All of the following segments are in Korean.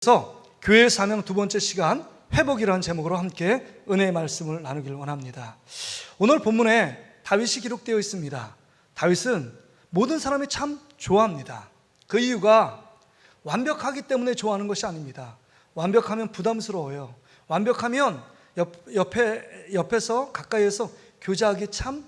그래서 교회의 사명 두 번째 시간, 회복이라는 제목으로 함께 은혜의 말씀을 나누기를 원합니다. 오늘 본문에 다윗이 기록되어 있습니다. 다윗은 모든 사람이 참 좋아합니다. 그 이유가 완벽하기 때문에 좋아하는 것이 아닙니다. 완벽하면 부담스러워요. 완벽하면 옆에서 가까이에서 교제하기 참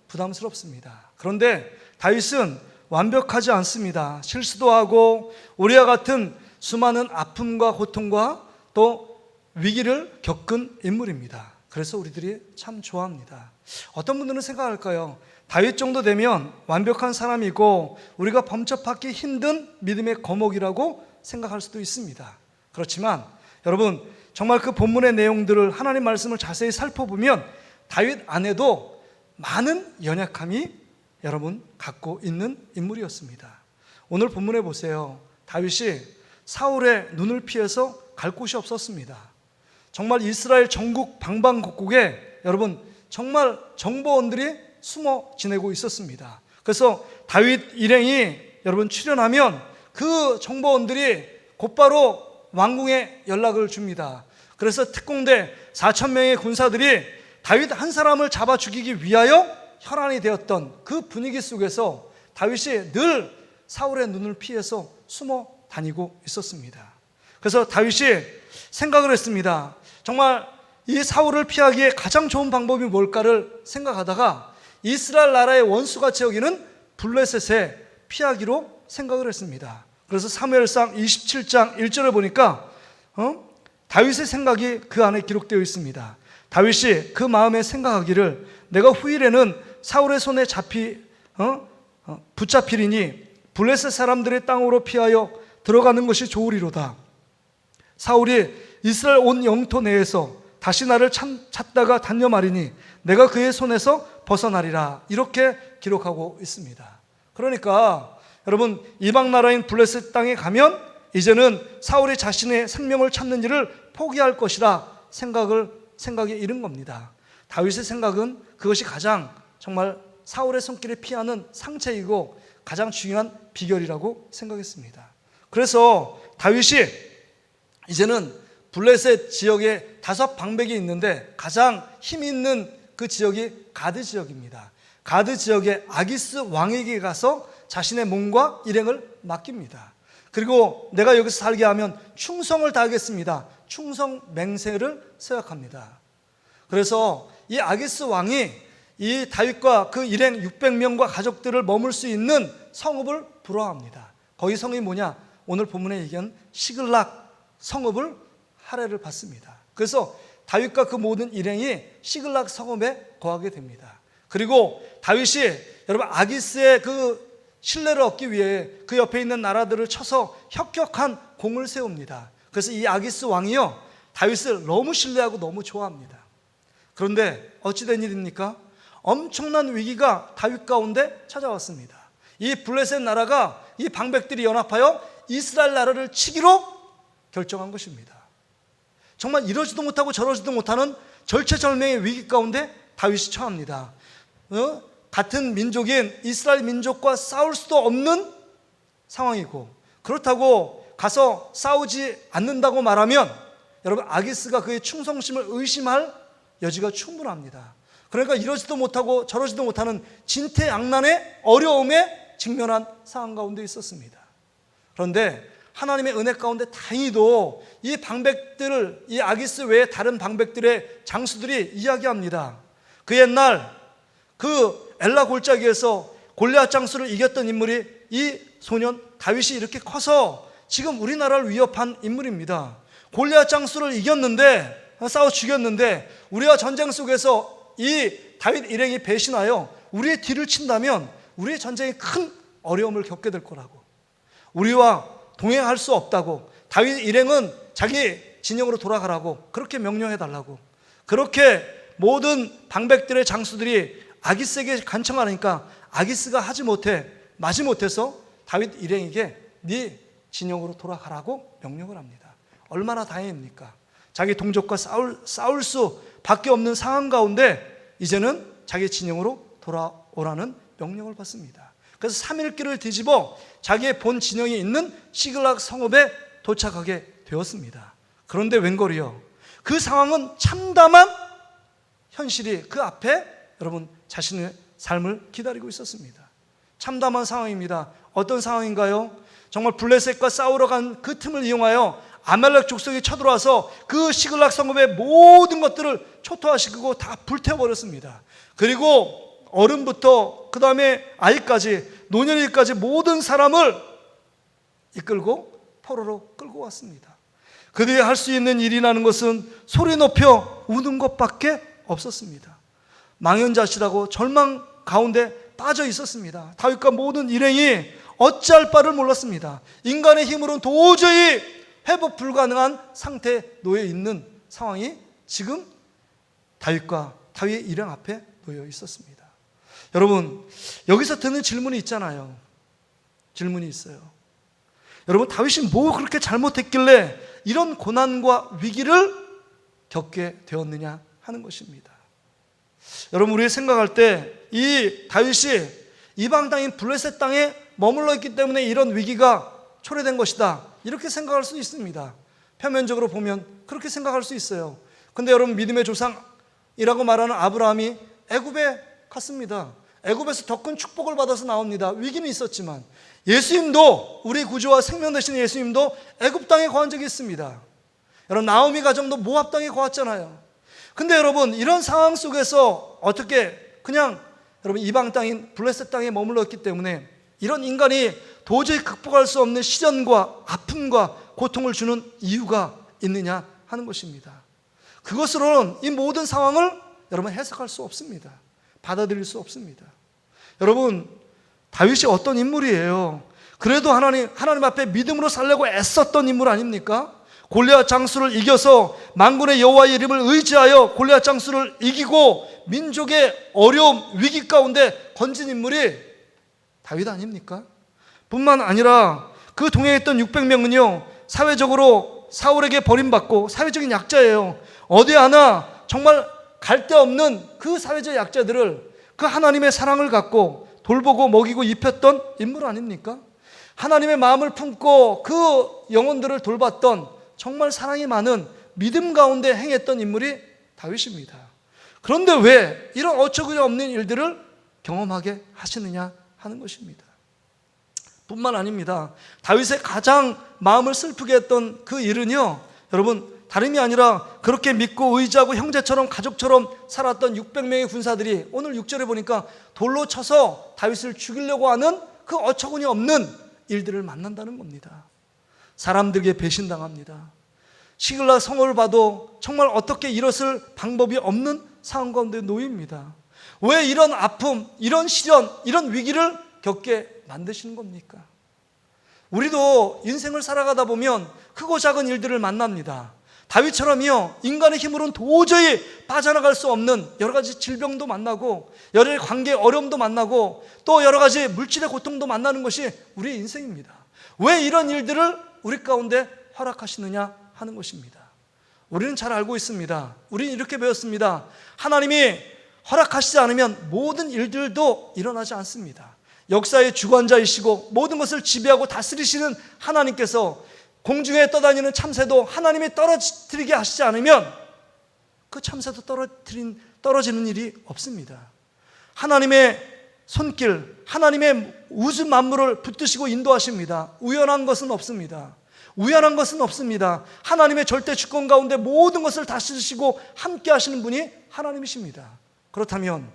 부담스럽습니다. 그런데 다윗은 완벽하지 않습니다. 실수도 하고 우리와 같은 수많은 아픔과 고통과 또 위기를 겪은 인물입니다. 그래서 우리들이 참 좋아합니다. 어떤 분들은 생각할까요? 다윗 정도 되면 완벽한 사람이고 우리가 범접하기 힘든 믿음의 거목이라고 생각할 수도 있습니다. 그렇지만 여러분, 정말 그 본문의 내용들을, 하나님 말씀을 자세히 살펴보면 다윗 안에도 많은 연약함이 여러분 갖고 있는 인물이었습니다. 오늘 본문에 보세요. 다윗이 사울의 눈을 피해서 갈 곳이 없었습니다. 정말 이스라엘 전국 방방곡곡에 여러분 정말 정보원들이 숨어 지내고 있었습니다. 그래서 다윗 일행이 여러분 출현하면 그 정보원들이 곧바로 왕궁에 연락을 줍니다. 그래서 특공대 4,000명의 군사들이 다윗 한 사람을 잡아 죽이기 위하여 혈안이 되었던 그 분위기 속에서 다윗이 늘 사울의 눈을 피해서 숨어 다니고 있었습니다. 그래서 다윗이 생각을 했습니다. 정말 이 사울을 피하기에 가장 좋은 방법이 뭘까를 생각하다가 이스라엘 나라의 원수같이 여기는 블레셋에 피하기로 생각을 했습니다. 그래서 사무엘상 27장 1절을 보니까 다윗의 생각이 그 안에 기록되어 있습니다. 다윗이 그 마음에 생각하기를 내가 후일에는 사울의 손에 붙잡히리니 블레셋 사람들의 땅으로 피하여 들어가는 것이 좋으리로다. 사울이 이스라엘 온 영토 내에서 다시 나를 찾다가 단념하리니 내가 그의 손에서 벗어나리라. 이렇게 기록하고 있습니다. 그러니까 여러분, 이방 나라인 블레셋 땅에 가면 이제는 사울이 자신의 생명을 찾는 일을 포기할 것이라 생각에 이른 겁니다. 다윗의 생각은 그것이 가장 정말 사울의 손길에 피하는 상책이고 가장 중요한 비결이라고 생각했습니다. 그래서 다윗이 이제는 블레셋 지역에 5 방백이 있는데 가장 힘 있는 그 지역이 가드 지역입니다. 가드 지역의 아기스 왕에게 가서 자신의 몸과 일행을 맡깁니다. 그리고 내가 여기서 살게 하면 충성을 다하겠습니다. 충성 맹세를 서약합니다. 그래서 이 아기스 왕이 이 다윗과 그 일행 600명과 가족들을 머물 수 있는 성읍을 부러워합니다. 거기 성이 뭐냐? 오늘 본문에 얘기한 시글락 성읍을 할애를 받습니다. 그래서 다윗과 그 모든 일행이 시글락 성읍에 거하게 됩니다. 그리고 다윗이 여러분 아기스의 그 신뢰를 얻기 위해 그 옆에 있는 나라들을 쳐서 혁혁한 공을 세웁니다. 그래서 이 아기스 왕이요, 다윗을 너무 신뢰하고 너무 좋아합니다. 그런데 어찌된 일입니까? 엄청난 위기가 다윗 가운데 찾아왔습니다. 이 블레셋 나라가, 이 방백들이 연합하여 이스라엘 나라를 치기로 결정한 것입니다. 정말 이러지도 못하고 저러지도 못하는 절체절명의 위기 가운데 다윗이 처합니다. 같은 민족인 이스라엘 민족과 싸울 수도 없는 상황이고, 그렇다고 가서 싸우지 않는다고 말하면 여러분 아기스가 그의 충성심을 의심할 여지가 충분합니다. 그러니까 이러지도 못하고 저러지도 못하는 진퇴양난의 어려움에 직면한 상황 가운데 있었습니다. 그런데 하나님의 은혜 가운데 다행히도 이 방백들을, 이 아기스 외에 다른 방백들의 장수들이 이야기합니다. 그 옛날 그 엘라 골짜기에서 골리앗 장수를 이겼던 인물이 이 소년 다윗이 이렇게 커서 지금 우리나라를 위협한 인물입니다. 골리앗 장수를 이겼는데, 싸워 죽였는데 우리와 전쟁 속에서 이 다윗 일행이 배신하여 우리의 뒤를 친다면 우리의 전쟁에 큰 어려움을 겪게 될 거라고, 우리와 동행할 수 없다고, 다윗 일행은 자기 진영으로 돌아가라고 그렇게 명령해달라고, 그렇게 모든 방백들의 장수들이 아기스에게 간청하니까 아기스가 마지 못해서 다윗 일행에게 네 진영으로 돌아가라고 명령을 합니다. 얼마나 다행입니까? 자기 동족과 싸울 수밖에 없는 상황 가운데 이제는 자기 진영으로 돌아오라는 명령을 받습니다. 그래서 3일 길을 뒤집어 자기의 본 진영이 있는 시글락 성읍에 도착하게 되었습니다. 그런데 웬걸이요, 그 상황은 참담한 현실이 그 앞에 여러분 자신의 삶을 기다리고 있었습니다. 참담한 상황입니다. 어떤 상황인가요? 정말 블레셋과 싸우러 간 그 틈을 이용하여 아말렉 족속이 쳐들어와서 그 시글락 성읍의 모든 것들을 초토화시키고 다 불태워버렸습니다. 그리고 어른부터 그 다음에 아이까지, 노년일까지 모든 사람을 이끌고 포로로 끌고 왔습니다. 그들이 할 수 있는 일이라는 것은 소리 높여 우는 것밖에 없었습니다. 망연자실하고 절망 가운데 빠져 있었습니다. 다윗과 모든 일행이 어찌할 바를 몰랐습니다. 인간의 힘으로는 도저히 회복 불가능한 상태에 놓여 있는 상황이 지금 다윗과 다윗의 일행 앞에 놓여 있었습니다. 여러분, 여기서 드는 질문이 있잖아요. 질문이 있어요. 여러분, 다윗이 뭐 그렇게 잘못했길래 이런 고난과 위기를 겪게 되었느냐 하는 것입니다. 여러분, 우리 생각할 때 이 다윗이 이방 땅인 블레셋 땅에 머물러 있기 때문에 이런 위기가 초래된 것이다, 이렇게 생각할 수 있습니다. 표면적으로 보면 그렇게 생각할 수 있어요. 근데 여러분, 믿음의 조상이라고 말하는 아브라함이 애굽에 갔습니다. 애굽에서 더 큰 축복을 받아서 나옵니다. 위기는 있었지만 예수님도, 우리 구주와 생명 되신 예수님도 애굽 땅에 거한 적이 있습니다. 여러분, 나오미 가정도 모압 땅에 거했잖아요. 근데 여러분, 이런 상황 속에서 어떻게 그냥 여러분 이방 땅인 블레셋 땅에 머물렀기 때문에 이런 인간이 도저히 극복할 수 없는 시련과 아픔과 고통을 주는 이유가 있느냐 하는 것입니다. 그것으로는 이 모든 상황을 여러분 해석할 수 없습니다. 받아들일 수 없습니다. 여러분, 다윗이 어떤 인물이에요? 그래도 하나님 앞에 믿음으로 살려고 애썼던 인물 아닙니까? 골리앗 장수를 이겨서 만군의 여호와의 이름을 의지하여 골리앗 장수를 이기고 민족의 어려움, 위기 가운데 건진 인물이 다윗 아닙니까? 뿐만 아니라 그 동행에 있던 600명은요 사회적으로 사울에게 버림받고 사회적인 약자예요. 어디 하나 정말 갈 데 없는 그 사회적 약자들을 그 하나님의 사랑을 갖고 돌보고 먹이고 입혔던 인물 아닙니까? 하나님의 마음을 품고 그 영혼들을 돌봤던 정말 사랑이 많은 믿음 가운데 행했던 인물이 다윗입니다. 그런데 왜 이런 어처구니 없는 일들을 경험하게 하시느냐 하는 것입니다. 뿐만 아닙니다. 다윗의 가장 마음을 슬프게 했던 그 일은요, 여러분 다름이 아니라 그렇게 믿고 의지하고 형제처럼 가족처럼 살았던 600명의 군사들이 오늘 6절에 보니까 돌로 쳐서 다윗을 죽이려고 하는 그 어처구니 없는 일들을 만난다는 겁니다. 사람들에게 배신당합니다. 시글락 성읍을 봐도 정말 어떻게 일었을 방법이 없는 상황 가운데 놓입니다. 왜 이런 아픔, 이런 시련, 이런 위기를 겪게 만드시는 겁니까? 우리도 인생을 살아가다 보면 크고 작은 일들을 만납니다. 다윗처럼요, 인간의 힘으로는 도저히 빠져나갈 수 없는 여러 가지 질병도 만나고 여러 가지 관계 어려움도 만나고 또 여러 가지 물질의 고통도 만나는 것이 우리의 인생입니다. 왜 이런 일들을 우리 가운데 허락하시느냐 하는 것입니다. 우리는 잘 알고 있습니다. 우리는 이렇게 배웠습니다. 하나님이 허락하시지 않으면 모든 일들도 일어나지 않습니다. 역사의 주관자이시고 모든 것을 지배하고 다스리시는 하나님께서 공중에 떠다니는 참새도 하나님이 떨어뜨리게 하시지 않으면 그 참새도 떨어지는 일이 없습니다. 하나님의 손길, 하나님의 우주 만물을 붙드시고 인도하십니다. 우연한 것은 없습니다. 우연한 것은 없습니다. 하나님의 절대 주권 가운데 모든 것을 다스리시고 함께 하시는 분이 하나님이십니다. 그렇다면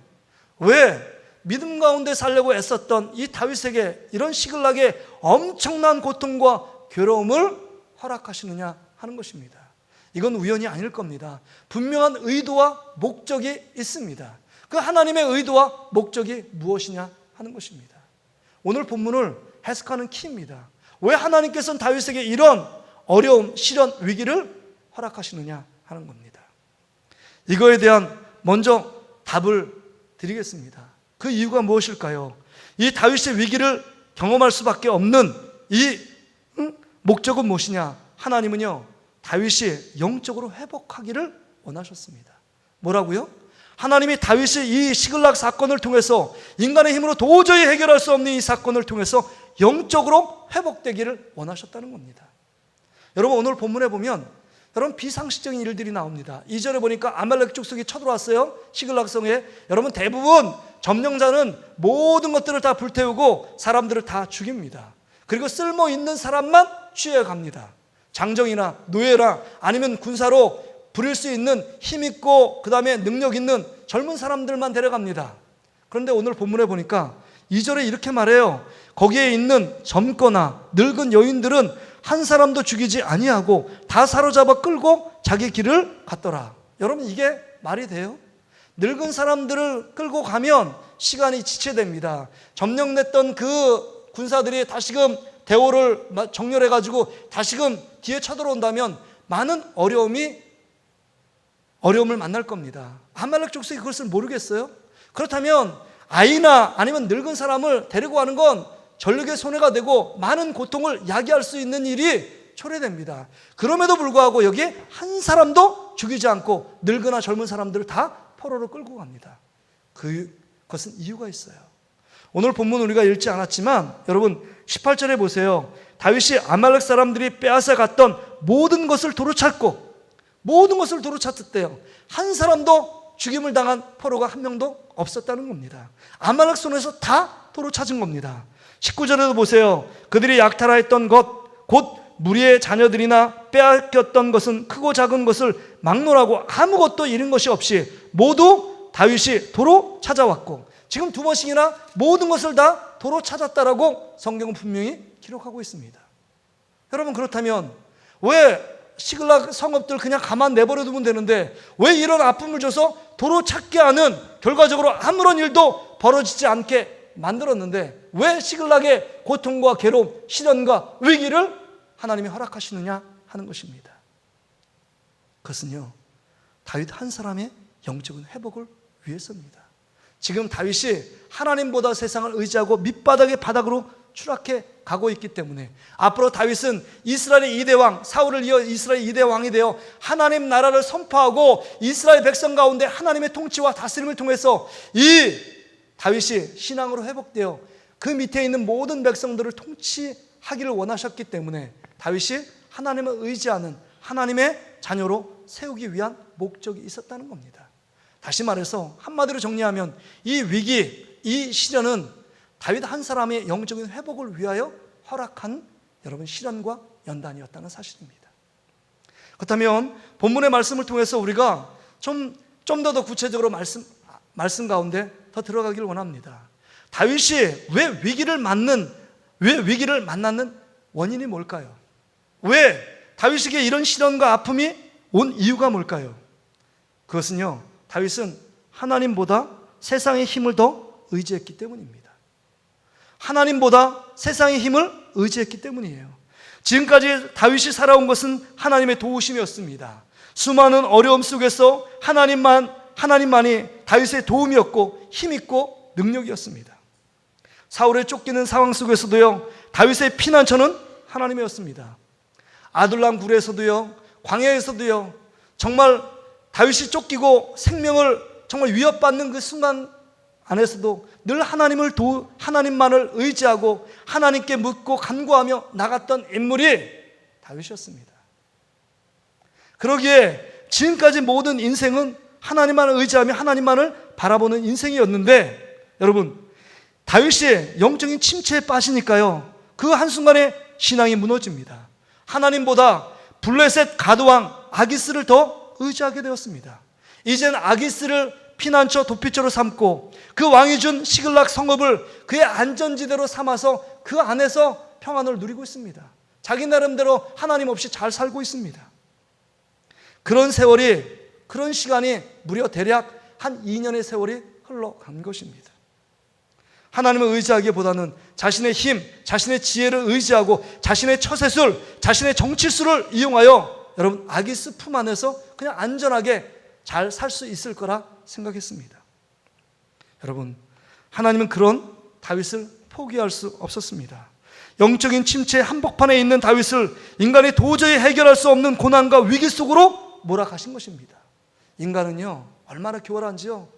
왜 믿음 가운데 살려고 애썼던 이 다윗에게 이런 시글락의 엄청난 고통과 괴로움을 허락하시느냐 하는 것입니다. 이건 우연이 아닐 겁니다. 분명한 의도와 목적이 있습니다. 그 하나님의 의도와 목적이 무엇이냐 하는 것입니다. 오늘 본문을 해석하는 키입니다. 왜 하나님께서는 다윗에게 이런 어려움, 시련, 위기를 허락하시느냐 하는 겁니다. 이거에 대한 먼저 답을 드리겠습니다. 그 이유가 무엇일까요? 이 다윗의 위기를 경험할 수밖에 없는 이 목적은 무엇이냐? 하나님은요, 다윗이 영적으로 회복하기를 원하셨습니다. 뭐라고요? 하나님이 다윗이 이 시글락 사건을 통해서 인간의 힘으로 도저히 해결할 수 없는 이 사건을 통해서 영적으로 회복되기를 원하셨다는 겁니다. 여러분 오늘 본문에 보면 여러분 비상식적인 일들이 나옵니다. 2절에 보니까 아말렉 족속이 쳐들어왔어요. 시글락성에. 여러분 대부분 점령자는 모든 것들을 다 불태우고 사람들을 다 죽입니다. 그리고 쓸모있는 사람만 취해갑니다. 장정이나 노예라 아니면 군사로 부릴 수 있는 힘있고 그 다음에 능력 있는 젊은 사람들만 데려갑니다. 그런데 오늘 본문에 보니까 2절에 이렇게 말해요. 거기에 있는 젊거나 늙은 여인들은 한 사람도 죽이지 아니하고 다 사로잡아 끌고 자기 길을 갔더라. 여러분 이게 말이 돼요? 늙은 사람들을 끌고 가면 시간이 지체됩니다. 점령됐던 그 군사들이 다시금 대오를 정렬해가지고 다시금 뒤에 쳐들어온다면 많은 어려움을 만날 겁니다. 아말렉 족속이 그것을 모르겠어요? 그렇다면 아이나 아니면 늙은 사람을 데리고 가는 건 전력의 손해가 되고 많은 고통을 야기할 수 있는 일이 초래됩니다. 그럼에도 불구하고 여기에 한 사람도 죽이지 않고 늙거나 젊은 사람들을 다 포로로 끌고 갑니다. 그것은 이유가 있어요. 오늘 본문 우리가 읽지 않았지만 여러분 18절에 보세요. 다윗이 아말렉 사람들이 빼앗아 갔던 모든 것을 도로찾고 모든 것을 도로찾았대요. 한 사람도 죽임을 당한 포로가 한 명도 없었다는 겁니다. 아말렉 손에서 다 도로찾은 겁니다. 19절에도 보세요. 그들이 약탈하였던 것 곧 무리의 자녀들이나 빼앗겼던 것은 크고 작은 것을 막론하고 아무것도 잃은 것이 없이 모두 다윗이 도로 찾아왔고, 지금 두 번씩이나 모든 것을 다 도로 찾았다라고 성경은 분명히 기록하고 있습니다. 여러분 그렇다면 왜 시글락 성읍들 그냥 가만 내버려 두면 되는데 왜 이런 아픔을 줘서 도로 찾게 하는, 결과적으로 아무런 일도 벌어지지 않게 만들었는데 왜 시글락의 고통과 괴로움, 시련과 위기를 하나님이 허락하시느냐 하는 것입니다. 그것은요 다윗 한 사람의 영적인 회복을 위해서입니다. 지금 다윗이 하나님보다 세상을 의지하고 밑바닥의 바닥으로 추락해 가고 있기 때문에 앞으로 다윗은 이스라엘의 2대 왕, 사울을 이어 이스라엘 2대 왕이 되어 하나님 나라를 선포하고 이스라엘 백성 가운데 하나님의 통치와 다스림을 통해서 이 다윗이 신앙으로 회복되어 그 밑에 있는 모든 백성들을 통치하기를 원하셨기 때문에 다윗이 하나님을 의지하는 하나님의 자녀로 세우기 위한 목적이 있었다는 겁니다. 다시 말해서 한마디로 정리하면 이 위기, 이 시련은 다윗 한 사람의 영적인 회복을 위하여 허락한 여러분 시련과 연단이었다는 사실입니다. 그렇다면 본문의 말씀을 통해서 우리가 좀 더 구체적으로 말씀 가운데 더 들어가기를 원합니다. 다윗이 왜 위기를 만났는 원인이 뭘까요? 왜 다윗에게 이런 시련과 아픔이 온 이유가 뭘까요? 그것은요 다윗은 하나님보다 세상의 힘을 더 의지했기 때문입니다. 하나님보다 세상의 힘을 의지했기 때문이에요. 지금까지 다윗이 살아온 것은 하나님의 도우심이었습니다. 수많은 어려움 속에서 하나님만이 다윗의 도움이었고 힘있고 능력이었습니다. 사울의 쫓기는 상황 속에서도요 다윗의 피난처는 하나님이었습니다. 아둘람 굴에서도요, 광야에서도요, 정말 다윗이 쫓기고 생명을 정말 위협받는 그 순간 안에서도 늘 하나님만을 의지하고 하나님께 묻고 간구하며 나갔던 인물이 다윗이었습니다. 그러기에 지금까지 모든 인생은 하나님만을 의지하며 하나님만을 바라보는 인생이었는데 여러분 다윗이 영적인 침체에 빠지니까요 그 한순간에 신앙이 무너집니다. 하나님보다 블레셋 가드왕 아기스를 더 의지하게 되었습니다. 이젠 아기스를 피난처 도피처로 삼고 그 왕이 준 시글락 성읍을 그의 안전지대로 삼아서 그 안에서 평안을 누리고 있습니다. 자기 나름대로 하나님 없이 잘 살고 있습니다. 그런 시간이 무려 대략 한 2년의 세월이 흘러간 것입니다. 하나님을 의지하기보다는 자신의 힘, 자신의 지혜를 의지하고 자신의 처세술, 자신의 정치술을 이용하여 여러분 아기스 품 안에서 그냥 안전하게 잘 살 수 있을 거라 생각했습니다. 여러분 하나님은 그런 다윗을 포기할 수 없었습니다. 영적인 침체 한복판에 있는 다윗을 인간이 도저히 해결할 수 없는 고난과 위기 속으로 몰아가신 것입니다. 인간은요 얼마나 교활한지요,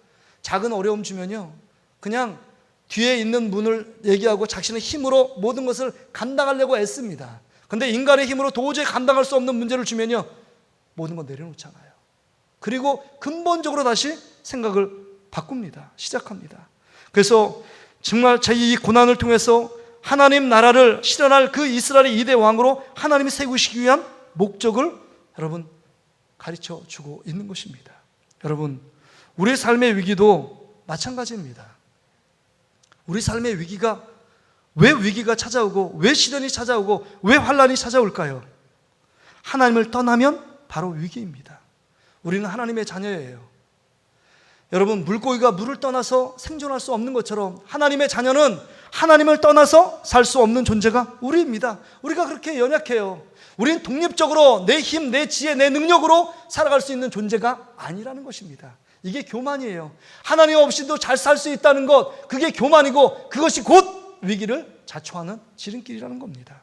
작은 어려움 주면요 그냥 뒤에 있는 문을 얘기하고 자신의 힘으로 모든 것을 감당하려고 애씁니다. 근데 인간의 힘으로 도저히 감당할 수 없는 문제를 주면요, 모든 건 내려놓잖아요. 그리고 근본적으로 다시 생각을 바꿉니다. 시작합니다. 그래서 정말 이 고난을 통해서 하나님 나라를 실현할 그 이스라엘의 2대 왕으로 하나님이 세우시기 위한 목적을 여러분 가르쳐 주고 있는 것입니다. 여러분, 우리 삶의 위기도 마찬가지입니다. 우리 삶의 위기가 왜 위기가 찾아오고 왜 시련이 찾아오고 왜 환난이 찾아올까요? 하나님을 떠나면 바로 위기입니다. 우리는 하나님의 자녀예요. 여러분, 물고기가 물을 떠나서 생존할 수 없는 것처럼 하나님의 자녀는 하나님을 떠나서 살 수 없는 존재가 우리입니다. 우리가 그렇게 연약해요. 우리는 독립적으로 내 힘, 내 지혜, 내 능력으로 살아갈 수 있는 존재가 아니라는 것입니다. 이게 교만이에요. 하나님 없이도 잘 살 수 있다는 것, 그게 교만이고 그것이 곧 위기를 자초하는 지름길이라는 겁니다.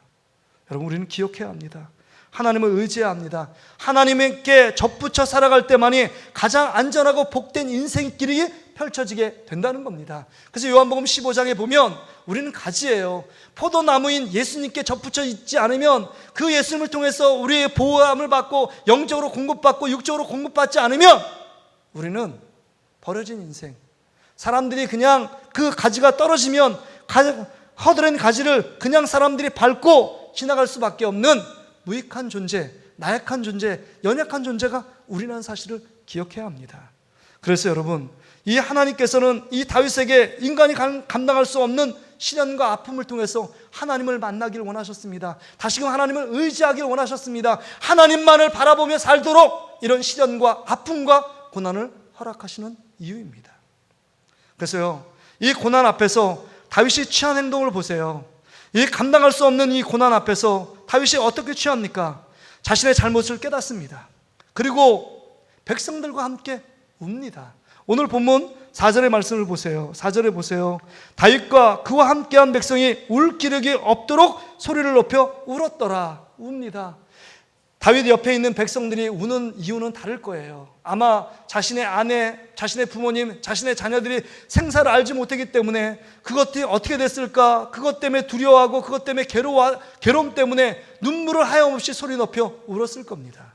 여러분, 우리는 기억해야 합니다. 하나님을 의지해야 합니다. 하나님께 접붙여 살아갈 때만이 가장 안전하고 복된 인생길이 펼쳐지게 된다는 겁니다. 그래서 요한복음 15장에 보면 우리는 가지예요. 포도나무인 예수님께 접붙여 있지 않으면, 그 예수님을 통해서 우리의 보호함을 받고 영적으로 공급받고 육적으로 공급받지 않으면 우리는 버려진 인생, 사람들이 그냥 그 가지가 떨어지면 허드렛 가지를 그냥 사람들이 밟고 지나갈 수밖에 없는 무익한 존재, 나약한 존재, 연약한 존재가 우리라는 사실을 기억해야 합니다. 그래서 여러분, 이 하나님께서는 이 다윗에게 인간이 감당할 수 없는 시련과 아픔을 통해서 하나님을 만나기를 원하셨습니다. 다시금 하나님을 의지하기를 원하셨습니다. 하나님만을 바라보며 살도록 이런 시련과 아픔과 고난을 허락하시는 이유입니다. 그래서요, 이 고난 앞에서 다윗이 취한 행동을 보세요. 이 감당할 수 없는 이 고난 앞에서 다윗이 어떻게 취합니까? 자신의 잘못을 깨닫습니다. 그리고 백성들과 함께 웁니다. 오늘 본문 4절의 말씀을 보세요. 4절에 보세요. 다윗과 그와 함께한 백성이 울 기력이 없도록 소리를 높여 울었더라. 웁니다. 다윗 옆에 있는 백성들이 우는 이유는 다를 거예요. 아마 자신의 아내, 자신의 부모님, 자신의 자녀들이 생사를 알지 못했기 때문에 그것들이 어떻게 됐을까, 그것 때문에 두려워하고 그것 때문에 괴로움 때문에 눈물을 하염없이 소리 높여 울었을 겁니다.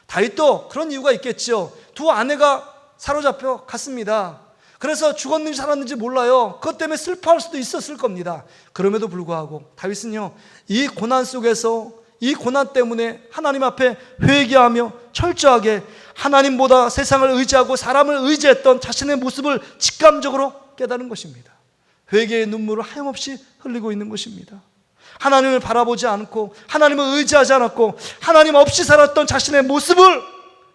다윗도 그런 이유가 있겠죠. 두 아내가 사로잡혀 갔습니다. 그래서 죽었는지 살았는지 몰라요. 그것 때문에 슬퍼할 수도 있었을 겁니다. 그럼에도 불구하고 다윗은요, 이 고난 속에서, 이 고난 때문에 하나님 앞에 회개하며 철저하게 하나님보다 세상을 의지하고 사람을 의지했던 자신의 모습을 직감적으로 깨달은 것입니다. 회개의 눈물을 하염없이 흘리고 있는 것입니다. 하나님을 바라보지 않고 하나님을 의지하지 않았고 하나님 없이 살았던 자신의 모습을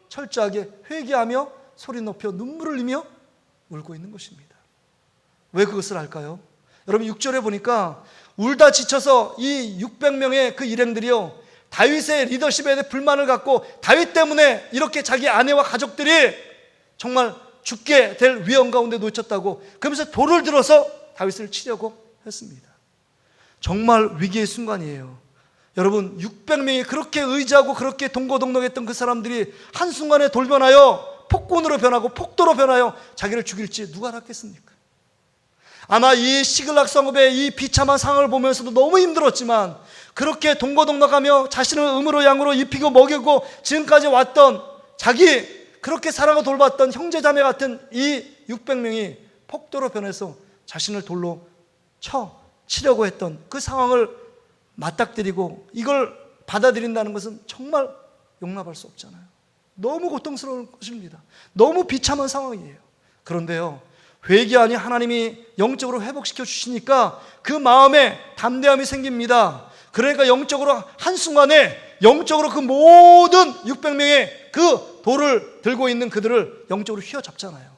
철저하게 회개하며 소리 높여 눈물을 흘리며 울고 있는 것입니다. 왜 그것을 할까요? 여러분, 6절에 보니까 울다 지쳐서 이 600명의 그 일행들이요, 다윗의 리더십에 대해 불만을 갖고 다윗 때문에 이렇게 자기 아내와 가족들이 정말 죽게 될 위험 가운데 놓쳤다고, 그러면서 돌을 들어서 다윗을 치려고 했습니다. 정말 위기의 순간이에요. 여러분, 600명이 그렇게 의지하고 그렇게 동고동락했던 그 사람들이 한순간에 돌변하여 폭군으로 변하고 폭도로 변하여 자기를 죽일지 누가 알았겠습니까? 아마 이 시글락 성읍의 이 비참한 상황을 보면서도 너무 힘들었지만, 그렇게 동고동락하며 자신을 음으로 양으로 입히고 먹이고 지금까지 왔던, 자기 그렇게 사랑하고 돌봤던 형제자매 같은 이 600명이 폭도로 변해서 자신을 돌로 치려고 했던 그 상황을 맞닥뜨리고 이걸 받아들인다는 것은 정말 용납할 수 없잖아요. 너무 고통스러운 것입니다. 너무 비참한 상황이에요. 그런데요, 회개하니 하나님이 영적으로 회복시켜 주시니까 그 마음에 담대함이 생깁니다. 그러니까 영적으로 한순간에 영적으로 그 모든 600명의 그 돌을 들고 있는 그들을 영적으로 휘어잡잖아요.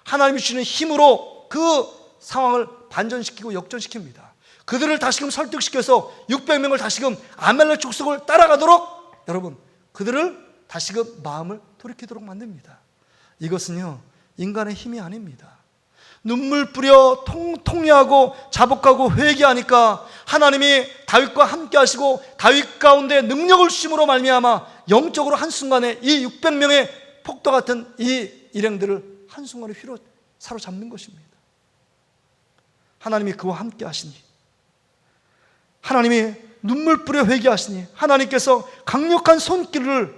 하나님이 주시는 힘으로 그 상황을 반전시키고 역전시킵니다. 그들을 다시금 설득시켜서 600명을 다시금 아말렉 족속을 따라가도록, 여러분, 그들을 다시금 마음을 돌이키도록 만듭니다. 이것은요, 인간의 힘이 아닙니다. 눈물 뿌려 통회하고 자복하고 회개하니까 하나님이 다윗과 함께 하시고 다윗 가운데 능력을 주심으로 말미암아 영적으로 한순간에 이 600명의 폭도 같은 이 일행들을 한순간에 휘로 사로잡는 것입니다. 하나님이 그와 함께 하시니, 하나님이 눈물 뿌려 회개하시니 하나님께서 강력한 손길을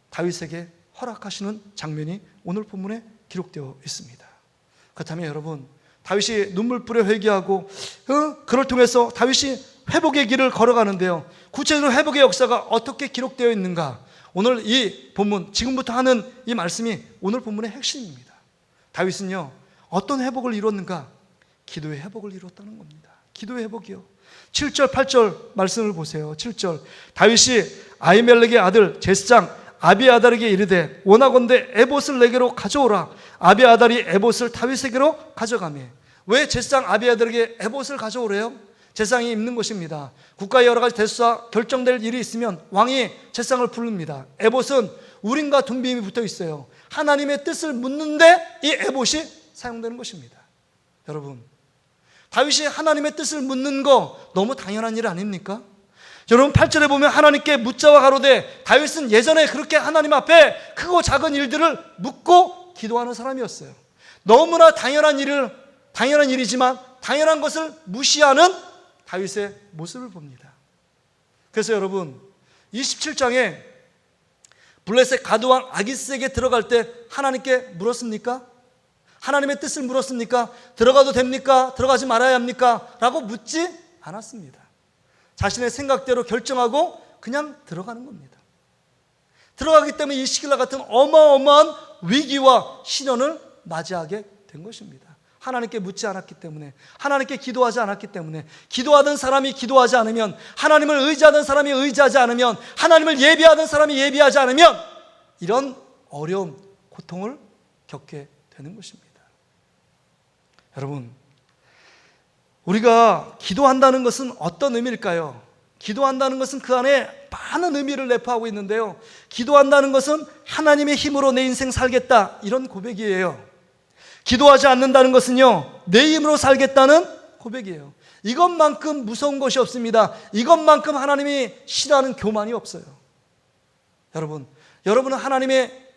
다윗에게 허락하시는 장면이 오늘 본문에 기록되어 있습니다. 그렇다면 여러분, 다윗이 눈물 뿌려 회개하고 그걸 통해서 다윗이 회복의 길을 걸어가는데요, 구체적으로 회복의 역사가 어떻게 기록되어 있는가? 오늘 이 본문, 지금부터 하는 이 말씀이 오늘 본문의 핵심입니다. 다윗은요, 어떤 회복을 이뤘는가? 기도의 회복을 이뤘다는 겁니다. 기도의 회복이요. 7절 8절 말씀을 보세요. 7절, 다윗이 아히멜렉의 아들 제스장 아비아달에게 이르되 원하건대 에봇을 내게로 가져오라. 아비아달이 에봇을 다윗에게로 가져가매. 왜 제사장 아비아달에게 에봇을 가져오래요? 제사장이 입는 것입니다. 국가의 여러 가지 대수와 결정될 일이 있으면 왕이 제사장을 부릅니다. 에봇은 우림과 둠빔이 붙어 있어요. 하나님의 뜻을 묻는데 이 에봇이 사용되는 것입니다. 여러분, 다윗이 하나님의 뜻을 묻는 거 너무 당연한 일 아닙니까? 여러분, 8절에 보면 하나님께 묻자와 가로되, 다윗은 예전에 그렇게 하나님 앞에 크고 작은 일들을 묻고 기도하는 사람이었어요. 너무나 당연한 일이지만 당연한 것을 무시하는 다윗의 모습을 봅니다. 그래서 여러분, 27장에 블레셋 가드왕 아기스에게 들어갈 때 하나님께 물었습니까? 하나님의 뜻을 물었습니까? 들어가도 됩니까? 들어가지 말아야 합니까? 라고 묻지 않았습니다. 자신의 생각대로 결정하고 그냥 들어가는 겁니다. 들어가기 때문에 이 시기와 같은 어마어마한 위기와 시련을 맞이하게 된 것입니다. 하나님께 묻지 않았기 때문에, 하나님께 기도하지 않았기 때문에, 기도하던 사람이 기도하지 않으면, 하나님을 의지하던 사람이 의지하지 않으면, 하나님을 예비하던 사람이 예비하지 않으면 이런 어려움, 고통을 겪게 되는 것입니다. 여러분, 우리가 기도한다는 것은 어떤 의미일까요? 기도한다는 것은 그 안에 많은 의미를 내포하고 있는데요, 기도한다는 것은 하나님의 힘으로 내 인생 살겠다, 이런 고백이에요. 기도하지 않는다는 것은요, 내 힘으로 살겠다는 고백이에요. 이것만큼 무서운 것이 없습니다. 이것만큼 하나님이 싫어하는 교만이 없어요. 여러분은 하나님의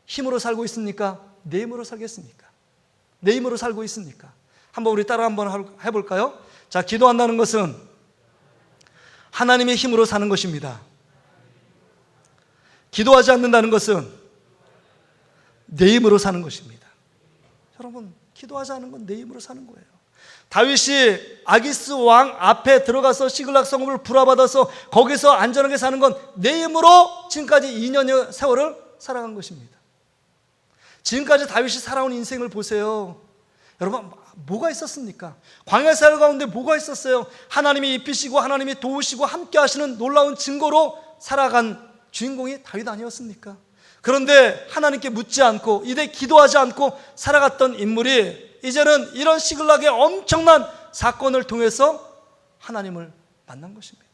힘으로 살고 있습니까? 내 힘으로 살겠습니까? 내 힘으로 살고 있습니까? 한번 우리 따라 한번 해볼까요? 자, 기도한다는 것은 하나님의 힘으로 사는 것입니다. 기도하지 않는다는 것은 내 힘으로 사는 것입니다. 여러분, 기도하지 않는 건 내 힘으로 사는 거예요. 다윗이 아기스 왕 앞에 들어가서 시글락 성읍을 불화받아서 거기서 안전하게 사는 건 내 힘으로 지금까지 2년여 세월을 살아간 것입니다. 지금까지 다윗이 살아온 인생을 보세요. 여러분, 뭐가 있었습니까? 광야 생활 가운데 뭐가 있었어요? 하나님이 입히시고 하나님이 도우시고 함께 하시는 놀라운 증거로 살아간 주인공이 다윗 아니었습니까? 그런데 하나님께 묻지 않고 이제 기도하지 않고 살아갔던 인물이 이제는 이런 시글락의 엄청난 사건을 통해서 하나님을 만난 것입니다.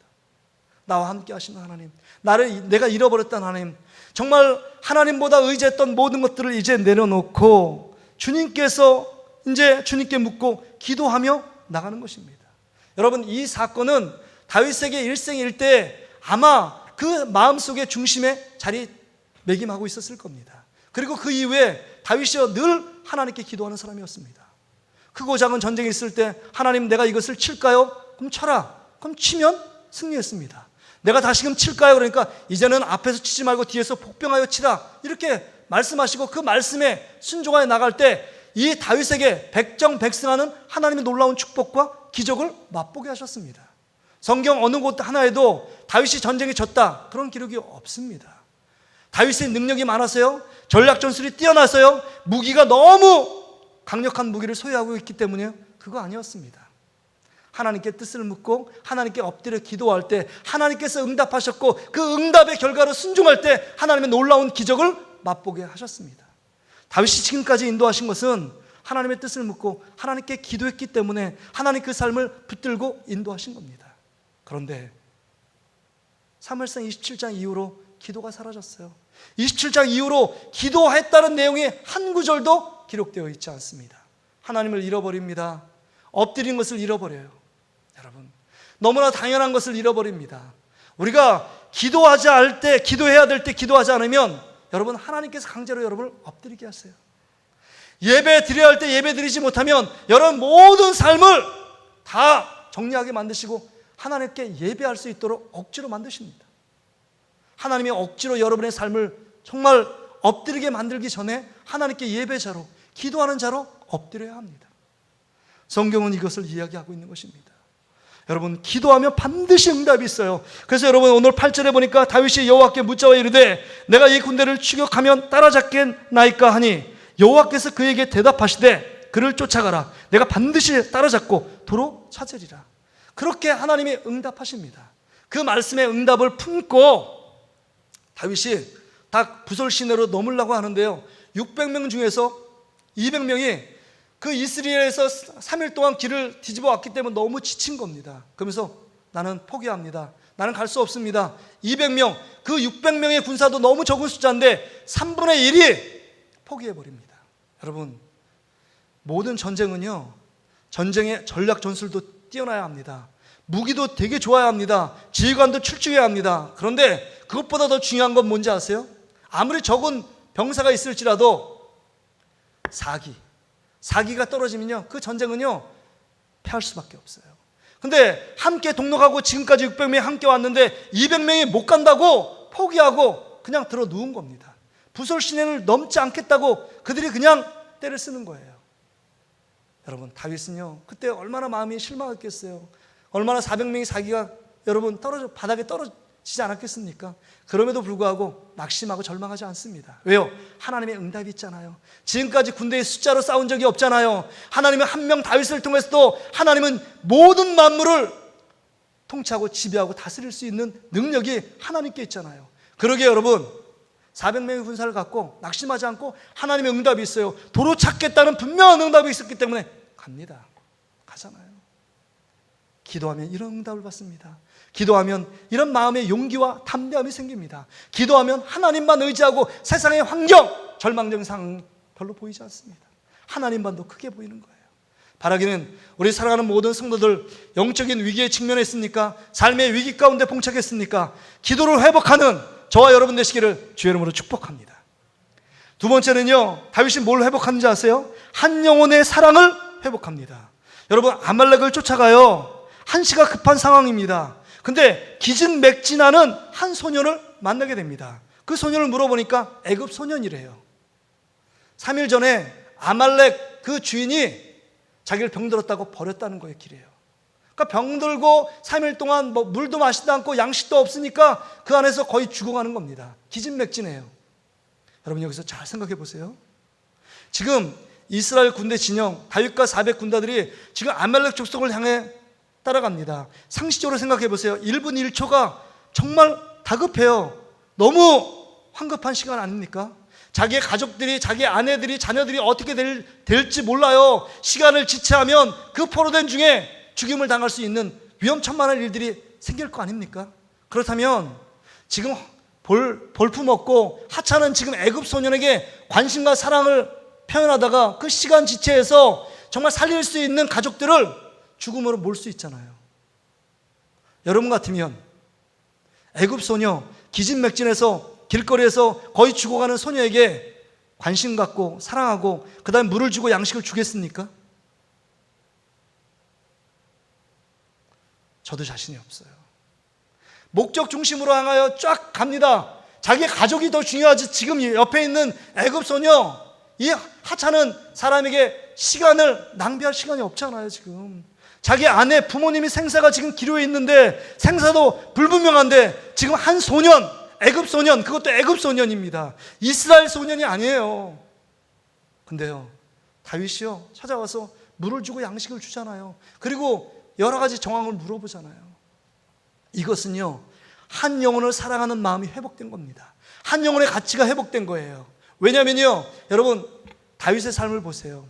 나와 함께 하시는 하나님, 내가 잃어버렸던 하나님, 정말 하나님보다 의지했던 모든 것들을 이제 내려놓고 주님께 묻고 기도하며 나가는 것입니다. 여러분, 이 사건은 다윗에게 일생일대 아마 그 마음속의 중심에 자리매김하고 있었을 겁니다. 그리고 그 이후에 다윗이 늘 하나님께 기도하는 사람이었습니다. 크고 작은 전쟁이 있을 때 하나님, 내가 이것을 칠까요? 그럼 쳐라. 그럼 치면 승리했습니다. 내가 다시금 칠까요? 그러니까 이제는 앞에서 치지 말고 뒤에서 복병하여 치라, 이렇게 말씀하시고 그 말씀에 순종하여 나갈 때 이 다윗에게 백정백승하는 하나님의 놀라운 축복과 기적을 맛보게 하셨습니다. 성경 어느 곳 하나에도 다윗이 전쟁에 졌다, 그런 기록이 없습니다. 다윗의 능력이 많아서요, 전략 전술이 뛰어나서요, 무기가 너무 강력한 무기를 소유하고 있기 때문에요, 그거 아니었습니다. 하나님께 뜻을 묻고 하나님께 엎드려 기도할 때 하나님께서 응답하셨고, 그 응답의 결과로 순종할 때 하나님의 놀라운 기적을 맛보게 하셨습니다. 다윗이 지금까지 인도하신 것은 하나님의 뜻을 묻고 하나님께 기도했기 때문에 하나님 그 삶을 붙들고 인도하신 겁니다. 그런데 사무엘상 27장 이후로 기도가 사라졌어요. 27장 이후로 기도했다는 내용이 한 구절도 기록되어 있지 않습니다. 하나님을 잃어버립니다. 엎드린 것을 잃어버려요. 여러분, 너무나 당연한 것을 잃어버립니다. 우리가 기도해야 될 때 기도하지 않으면 여러분, 하나님께서 강제로 여러분을 엎드리게 하세요. 예배 드려야 할 때 예배 드리지 못하면 여러분 모든 삶을 다 정리하게 만드시고 하나님께 예배할 수 있도록 억지로 만드십니다. 하나님이 억지로 여러분의 삶을 정말 엎드리게 만들기 전에 하나님께 예배자로, 기도하는 자로 엎드려야 합니다. 성경은 이것을 이야기하고 있는 것입니다. 여러분, 기도하면 반드시 응답이 있어요. 그래서 여러분, 오늘 8절에 보니까 다윗이 여호와께 묻자와 이르되 내가 이 군대를 추격하면 따라잡겠나이까 하니 여호와께서 그에게 대답하시되 그를 쫓아가라. 내가 반드시 따라잡고 도로 찾으리라. 그렇게 하나님이 응답하십니다. 그 말씀의 응답을 품고 다윗이 딱 부솔 시내로 넘으려고 하는데요, 600명 중에서 200명이 그 이스라엘에서 3일 동안 길을 뒤집어 왔기 때문에 너무 지친 겁니다. 그러면서 나는 포기합니다. 나는 갈 수 없습니다. 200명, 그 600명의 군사도 너무 적은 숫자인데 3분의 1이 포기해버립니다. 여러분, 모든 전쟁은요, 전쟁의 전략 전술도 뛰어나야 합니다. 무기도 되게 좋아야 합니다. 지휘관도 출중해야 합니다. 그런데 그것보다 더 중요한 건 뭔지 아세요? 아무리 적은 병사가 있을지라도 사기가 떨어지면요, 그 전쟁은요 패할 수밖에 없어요. 근데 함께 동력하고 지금까지 600명이 함께 왔는데 200명이 못 간다고 포기하고 그냥 들어 누운 겁니다. 부솔 시내를 넘지 않겠다고 그들이 그냥 때를 쓰는 거예요. 여러분, 다윗은요 그때 얼마나 마음이 실망했겠어요. 얼마나 400명의 사기가 여러분 바닥에 떨어지지 않았겠습니까? 그럼에도 불구하고 낙심하고 절망하지 않습니다. 왜요? 하나님의 응답이 있잖아요. 지금까지 군대의 숫자로 싸운 적이 없잖아요. 하나님은 한 명 다윗을 통해서도 하나님은 모든 만물을 통치하고 지배하고 다스릴 수 있는 능력이 하나님께 있잖아요. 그러기에 여러분, 400명의 군사를 갖고 낙심하지 않고 하나님의 응답이 있어요. 도로 찾겠다는 분명한 응답이 있었기 때문에 갑니다. 가잖아요. 기도하면 이런 응답을 받습니다. 기도하면 이런 마음의 용기와 담대함이 생깁니다. 기도하면 하나님만 의지하고 세상의 환경, 절망적인 상황 별로 보이지 않습니다. 하나님만 더 크게 보이는 거예요. 바라기는 우리 사랑하는 모든 성도들, 영적인 위기에 직면했습니까? 삶의 위기 가운데 봉착했습니까? 기도를 회복하는 저와 여러분 되시기를 주의 이름으로 축복합니다. 두 번째는요, 다윗이 뭘 회복하는지 아세요? 한 영혼의 사랑을 회복합니다. 여러분, 아말렉을 쫓아가요. 한시가 급한 상황입니다. 근데 기진맥진하는 한 소년을 만나게 됩니다. 그 소년을 물어보니까 애굽 소년이래요. 3일 전에 아말렉 그 주인이 자기를 병들었다고 버렸다는 거예요, 길에요. 그러니까 병들고 3일 동안 물도 마시지도 않고 양식도 없으니까 그 안에서 거의 죽어가는 겁니다. 기진맥진해요. 여러분, 여기서 잘 생각해 보세요. 지금 이스라엘 군대 진영, 다윗과 400 군사들이 지금 아말렉 족속을 향해 따라갑니다. 상식적으로 생각해 보세요. 1분 1초가 정말 다급해요. 너무 황급한 시간 아닙니까? 자기의 가족들이, 자기의 아내들이, 자녀들이 어떻게 될지 몰라요. 시간을 지체하면 그 포로된 중에 죽임을 당할 수 있는 위험천만한 일들이 생길 거 아닙니까? 그렇다면 지금 볼품없고 하찮은 지금 애굽 소년에게 관심과 사랑을 표현하다가 그 시간 지체에서 정말 살릴 수 있는 가족들을 죽음으로 몰 수 있잖아요. 여러분 같으면 애굽 소녀, 기진맥진해서 길거리에서 거의 죽어가는 소녀에게 관심 갖고 사랑하고 그 다음에 물을 주고 양식을 주겠습니까? 저도 자신이 없어요. 목적 중심으로 향하여 쫙 갑니다. 자기 가족이 더 중요하지. 지금 옆에 있는 애굽 소녀, 이 하찮은 사람에게 시간을 낭비할 시간이 없잖아요. 지금 자기 아내, 부모님이 생사가 지금 기로에 있는데 생사도 불분명한데 지금 한 소년, 애굽 소년, 그것도 애굽 소년입니다. 이스라엘 소년이 아니에요. 근데요, 다윗이요 찾아와서 물을 주고 양식을 주잖아요. 그리고 여러 가지 정황을 물어보잖아요. 이것은요, 한 영혼을 사랑하는 마음이 회복된 겁니다. 한 영혼의 가치가 회복된 거예요. 왜냐면요, 여러분, 다윗의 삶을 보세요.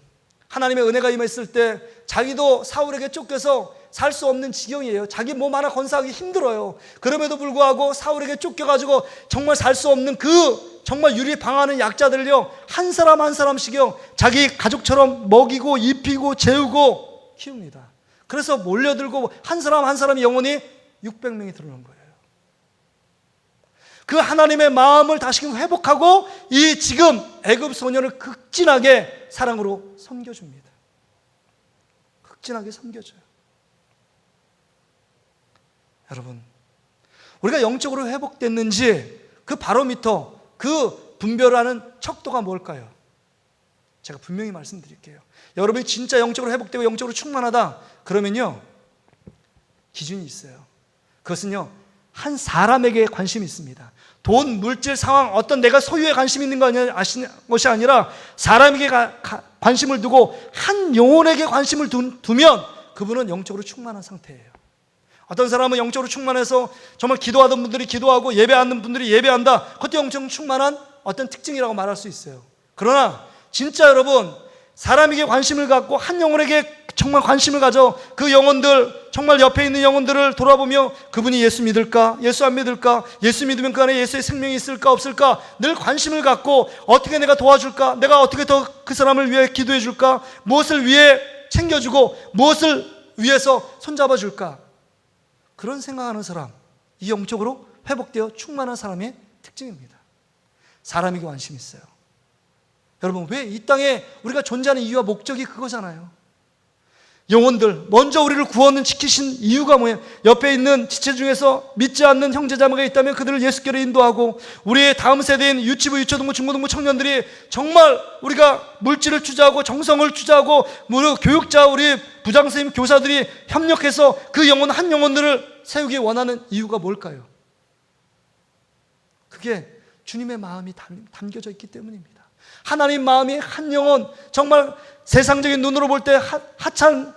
하나님의 은혜가 임했을 때 자기도 사울에게 쫓겨서 살 수 없는 지경이에요. 자기 몸 하나 건사하기 힘들어요. 그럼에도 불구하고 사울에게 쫓겨가지고 정말 살 수 없는 그 정말 유리 방하는 약자들을요, 한 사람 한 사람씩요 자기 가족처럼 먹이고 입히고 재우고 키웁니다. 그래서 몰려들고 한 사람 한 사람의 영혼이 600명이 들어오는 거예요. 그 하나님의 마음을 다시금 회복하고 이 지금 애굽 소년을 극진하게 사랑으로 섬겨줍니다. 극진하게 섬겨줘요. 여러분, 우리가 영적으로 회복됐는지 그 바로미터, 그 분별하는 척도가 뭘까요? 제가 분명히 말씀드릴게요. 여러분이 진짜 영적으로 회복되고 영적으로 충만하다 그러면요, 기준이 있어요. 그것은요, 한 사람에게 관심이 있습니다. 돈, 물질, 상황, 어떤 내가 소유에 관심 있는 것이 아니라 사람에게 관심을 두고 한 영혼에게 관심을 두면 그분은 영적으로 충만한 상태예요. 어떤 사람은 영적으로 충만해서 정말 기도하던 분들이 기도하고 예배하는 분들이 예배한다. 그것도 영적으로 충만한 어떤 특징이라고 말할 수 있어요. 그러나 진짜 여러분, 사람에게 관심을 갖고 한 영혼에게 정말 관심을 가져 그 영혼들, 정말 옆에 있는 영혼들을 돌아보며 그분이 예수 믿을까? 예수 안 믿을까? 예수 믿으면 그 안에 예수의 생명이 있을까? 없을까? 늘 관심을 갖고 어떻게 내가 도와줄까? 내가 어떻게 더 그 사람을 위해 기도해 줄까? 무엇을 위해 챙겨주고 무엇을 위해서 손잡아 줄까? 그런 생각하는 사람, 이 영적으로 회복되어 충만한 사람의 특징입니다. 사람에게 관심이 있어요. 여러분, 왜 이 땅에 우리가 존재하는 이유와 목적이 그거잖아요. 영혼들, 먼저 우리를 구원을 지키신 이유가 뭐예요? 옆에 있는 지체 중에서 믿지 않는 형제자매가 있다면 그들을 예수께로 인도하고, 우리의 다음 세대인 유치부, 유초등부, 중고등부 청년들이 정말 우리가 물질을 투자하고 정성을 투자하고 무료 교육자, 우리 부장선생님, 교사들이 협력해서 그 영혼 한 영혼들을 세우기 원하는 이유가 뭘까요? 그게 주님의 마음이 담겨져 있기 때문입니다. 하나님 마음이 한 영혼, 정말 세상적인 눈으로 볼 때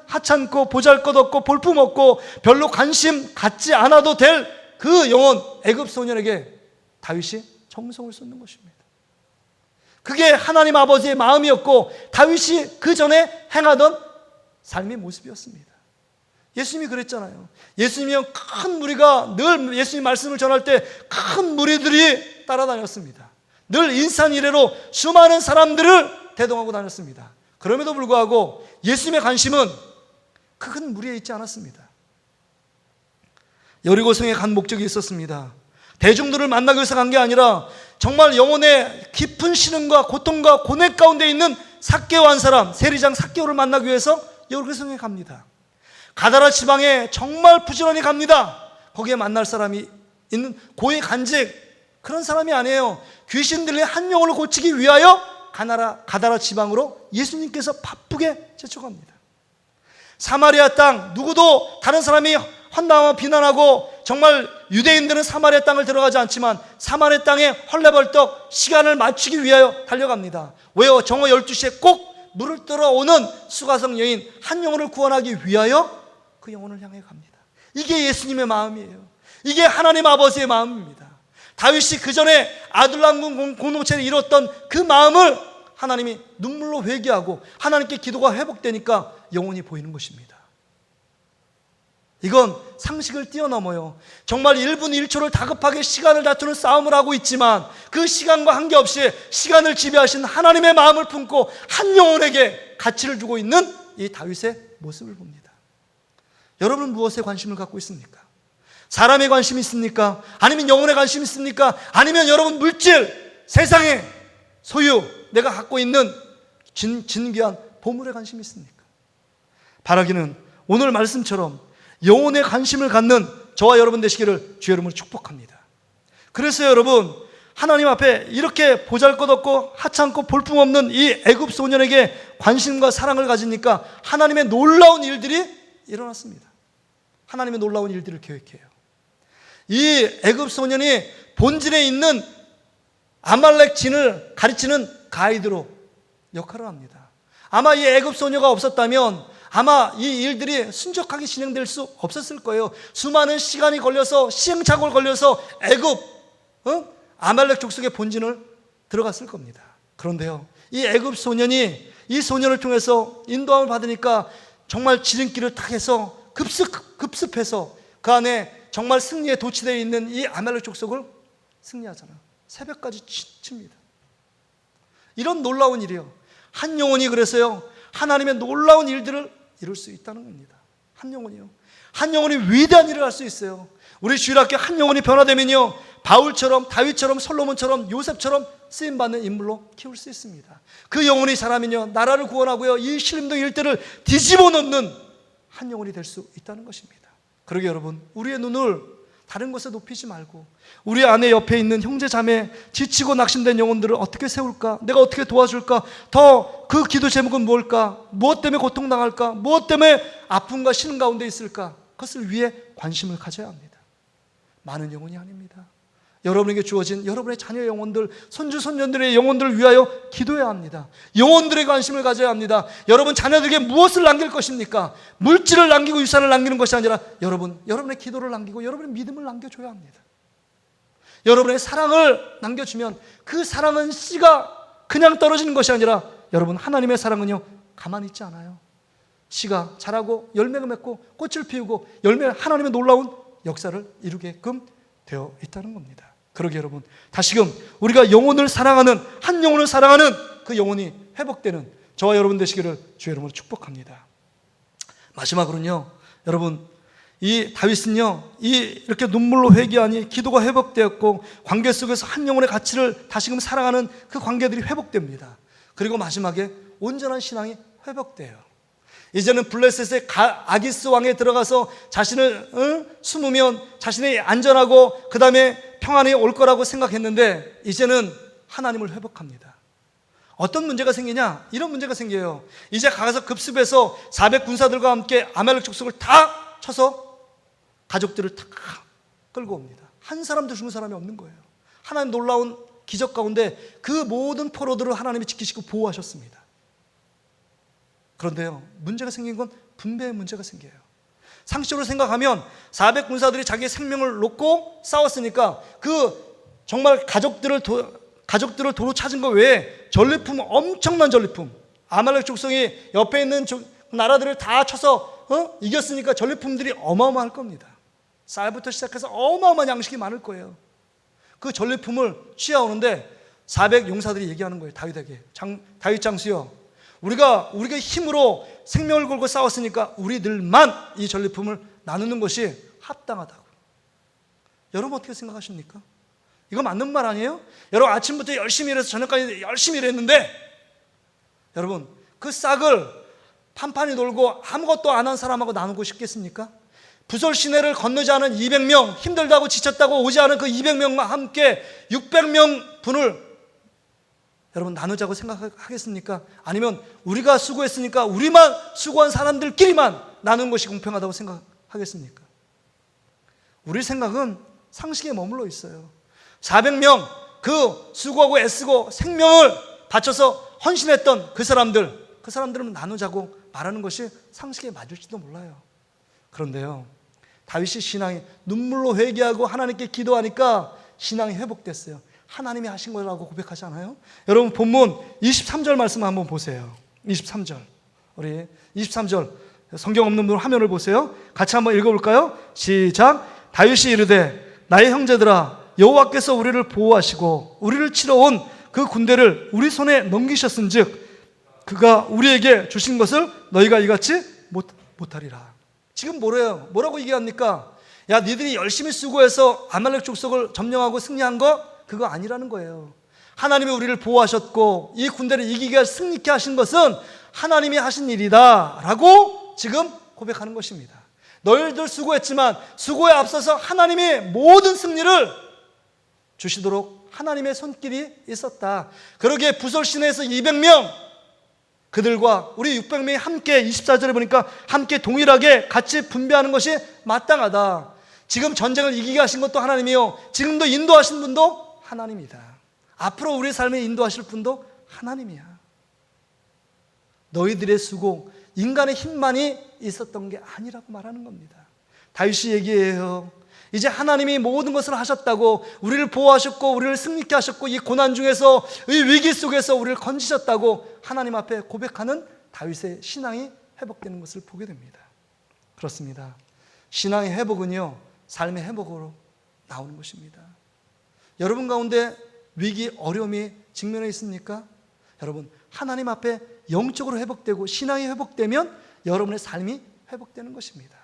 하찮고 보잘것없고 볼품없고 별로 관심 갖지 않아도 될 그 영혼, 애굽 소년에게 다윗이 정성을 쏟는 것입니다. 그게 하나님 아버지의 마음이었고 다윗이 그 전에 행하던 삶의 모습이었습니다. 예수님이 그랬잖아요. 예수님이 큰 무리가 늘 예수님 말씀을 전할 때 큰 무리들이 따라다녔습니다. 늘 인산 이래로 수많은 사람들을 대동하고 다녔습니다. 그럼에도 불구하고 예수님의 관심은 큰 무리에 있지 않았습니다. 여리고성에 간 목적이 있었습니다. 대중들을 만나기 위해서 간 게 아니라 정말 영혼의 깊은 신음과 고통과 고뇌 가운데 있는 삭개오 한 사람, 세리장 삭개오를 만나기 위해서 여리고성에 갑니다. 가다라 지방에 정말 부지런히 갑니다. 거기에 만날 사람이 있는 고의 간직, 그런 사람이 아니에요. 귀신 들린 한 영혼을 고치기 위하여 가다라 지방으로 예수님께서 바쁘게 제쳐갑니다. 사마리아 땅, 누구도 다른 사람이 환담하고 비난하고 정말 유대인들은 사마리아 땅을 들어가지 않지만 사마리아 땅에 헐레벌떡 시간을 맞추기 위하여 달려갑니다. 왜요? 정오 12시에 꼭 물을 떠러오는 수가성 여인 한 영혼을 구원하기 위하여 그 영혼을 향해 갑니다. 이게 예수님의 마음이에요. 이게 하나님 아버지의 마음입니다. 다윗이 그 전에 아둘람 공동체를 이뤘던 그 마음을 하나님이 눈물로 회개하고 하나님께 기도가 회복되니까 영혼이 보이는 것입니다. 이건 상식을 뛰어넘어요. 정말 1분 1초를 다급하게 시간을 다투는 싸움을 하고 있지만 그 시간과 관계없이 시간을 지배하신 하나님의 마음을 품고 한 영혼에게 가치를 주고 있는 이 다윗의 모습을 봅니다. 여러분은 무엇에 관심을 갖고 있습니까? 사람에 관심이 있습니까? 아니면 영혼에 관심이 있습니까? 아니면 여러분 물질, 세상의 소유, 내가 갖고 있는 진귀한 보물에 관심이 있습니까? 바라기는 오늘 말씀처럼 영혼에 관심을 갖는 저와 여러분 되시기를 주의 이름으로 축복합니다. 그래서 여러분, 하나님 앞에 이렇게 보잘것없고 하찮고 볼품없는 이 애굽 소년에게 관심과 사랑을 가지니까 하나님의 놀라운 일들이 일어났습니다. 하나님의 놀라운 일들을 계획해요. 이 애굽 소년이 본질에 있는 아말렉 진을 가르치는 가이드로 역할을 합니다. 아마 이 애굽 소녀가 없었다면 아마 이 일들이 순적하게 진행될 수 없었을 거예요. 수많은 시간이 걸려서 시행착오를 걸려서 애굽 아말렉 족속의 본진을 들어갔을 겁니다. 그런데요, 이 애굽 소년이 이 소년을 통해서 인도함을 받으니까 정말 지름길을 탁 해서 급습해서 그 안에 정말 승리에 도취되어 있는 이 아말렉 족속을 승리하잖아요. 새벽까지 칩니다. 이런 놀라운 일이요. 한 영혼이 그래서요, 하나님의 놀라운 일들을 이룰 수 있다는 겁니다. 한 영혼이요. 한 영혼이 위대한 일을 할 수 있어요. 우리 주일학교 한 영혼이 변화되면요, 바울처럼 다윗처럼 솔로몬처럼 요셉처럼 쓰임받는 인물로 키울 수 있습니다. 그 영혼이 자라면요, 나라를 구원하고요, 이 신림동 일대를 뒤집어 놓는 한 영혼이 될 수 있다는 것입니다. 그러게 여러분, 우리의 눈을 다른 것에 높이지 말고 우리 안에 옆에 있는 형제 자매, 지치고 낙심된 영혼들을 어떻게 세울까? 내가 어떻게 도와줄까? 더 그 기도 제목은 뭘까? 무엇 때문에 고통당할까? 무엇 때문에 아픔과 신음 가운데 있을까? 그것을 위해 관심을 가져야 합니다. 많은 영혼이 아닙니다. 여러분에게 주어진 여러분의 자녀 영혼들, 손주 손녀들의 영혼들을 위하여 기도해야 합니다. 영혼들의 관심을 가져야 합니다. 여러분 자녀들에게 무엇을 남길 것입니까? 물질을 남기고 유산을 남기는 것이 아니라 여러분의 기도를 남기고 여러분의 믿음을 남겨줘야 합니다. 여러분의 사랑을 남겨주면 그 사랑은 씨가 그냥 떨어지는 것이 아니라 여러분, 하나님의 사랑은요 가만히 있지 않아요. 씨가 자라고 열매가 맺고 꽃을 피우고 하나님의 놀라운 역사를 이루게끔 되어 있다는 겁니다. 그러게 여러분, 다시금 우리가 영혼을 사랑하는, 한 영혼을 사랑하는 그 영혼이 회복되는 저와 여러분 되시기를 주의 이름으로 축복합니다. 마지막으로는요, 여러분, 이 다윗은요, 이렇게 눈물로 회개하니 기도가 회복되었고 관계 속에서 한 영혼의 가치를 다시금 사랑하는 그 관계들이 회복됩니다. 그리고 마지막에 온전한 신앙이 회복돼요. 이제는 블레셋의 아기스 왕에 들어가서 자신을 숨으면 자신이 안전하고 그 다음에 평안이 올 거라고 생각했는데 이제는 하나님을 회복합니다. 어떤 문제가 생기냐? 이런 문제가 생겨요. 이제 가서 급습해서 400군사들과 함께 아말렉 족속을 다 쳐서 가족들을 다 끌고 옵니다. 한 사람도 죽은 사람이 없는 거예요. 하나님 놀라운 기적 가운데 그 모든 포로들을 하나님이 지키시고 보호하셨습니다. 그런데요, 문제가 생긴 건 분배의 문제가 생겨요. 상식적으로 생각하면 400군사들이 자기의 생명을 놓고 싸웠으니까 그 정말 가족들을 도로 찾은 것 외에 전리품, 엄청난 전리품, 아말렉 족속이 옆에 있는 나라들을 다 쳐서 이겼으니까 전리품들이 어마어마할 겁니다. 쌀부터 시작해서 어마어마한 양식이 많을 거예요. 그 전리품을 취하오는데 400용사들이 얘기하는 거예요. 다윗에게, 다윗 장수여, 우리가 힘으로 생명을 걸고 싸웠으니까 우리들만 이 전리품을 나누는 것이 합당하다고. 여러분 어떻게 생각하십니까? 이거 맞는 말 아니에요? 여러분 아침부터 열심히 일해서 저녁까지 열심히 일했는데 여러분 그 싹을 판판이 돌고 아무것도 안 한 사람하고 나누고 싶겠습니까? 부솔 시내를 건너지 않은 200명, 힘들다고 지쳤다고 오지 않은 그 200명과 함께 600명 분을 여러분 나누자고 생각하겠습니까? 아니면 우리가 수고했으니까 우리만 수고한 사람들끼리만 나누는 것이 공평하다고 생각하겠습니까? 우리 생각은 상식에 머물러 있어요. 400명 그 수고하고 애쓰고 생명을 바쳐서 헌신했던 그 사람들은 나누자고 말하는 것이 상식에 맞을지도 몰라요. 그런데요, 다윗이 신앙이 눈물로 회개하고 하나님께 기도하니까 신앙이 회복됐어요. 하나님이 하신 거라고 고백하지 않아요? 여러분 본문 23절 말씀 한번 보세요. 23절, 우리 23절 성경 없는 분 화면을 보세요. 같이 한번 읽어볼까요? 시작. 다윗이 이르되 나의 형제들아, 여호와께서 우리를 보호하시고 우리를 치러 온 그 군대를 우리 손에 넘기셨은즉 그가 우리에게 주신 것을 너희가 이같이 못하리라. 지금 뭐라고 얘기합니까? 야, 니들이 열심히 수고해서 아말렉 족속을 점령하고 승리한 거 그거 아니라는 거예요. 하나님이 우리를 보호하셨고 이 군대를 이기게 승리케 하신 것은 하나님이 하신 일이다 라고 지금 고백하는 것입니다. 너희들 수고했지만 수고에 앞서서 하나님이 모든 승리를 주시도록 하나님의 손길이 있었다. 그러기에 부솔 시내에서 200명 그들과 우리 600명이 함께 24절에 보니까 함께 동일하게 같이 분배하는 것이 마땅하다. 지금 전쟁을 이기게 하신 것도 하나님이요, 지금도 인도하신 분도 하나님이다. 앞으로 우리 삶에 인도하실 분도 하나님이야. 너희들의 수고, 인간의 힘만이 있었던 게 아니라고 말하는 겁니다. 다윗이 얘기해요. 이제 하나님이 모든 것을 하셨다고, 우리를 보호하셨고 우리를 승리케 하셨고 이 고난 중에서, 이 위기 속에서 우리를 건지셨다고 하나님 앞에 고백하는 다윗의 신앙이 회복되는 것을 보게 됩니다. 그렇습니다. 신앙의 회복은요, 삶의 회복으로 나오는 것입니다. 여러분 가운데 위기, 어려움이 직면해 있습니까? 여러분, 하나님 앞에 영적으로 회복되고 신앙이 회복되면 여러분의 삶이 회복되는 것입니다.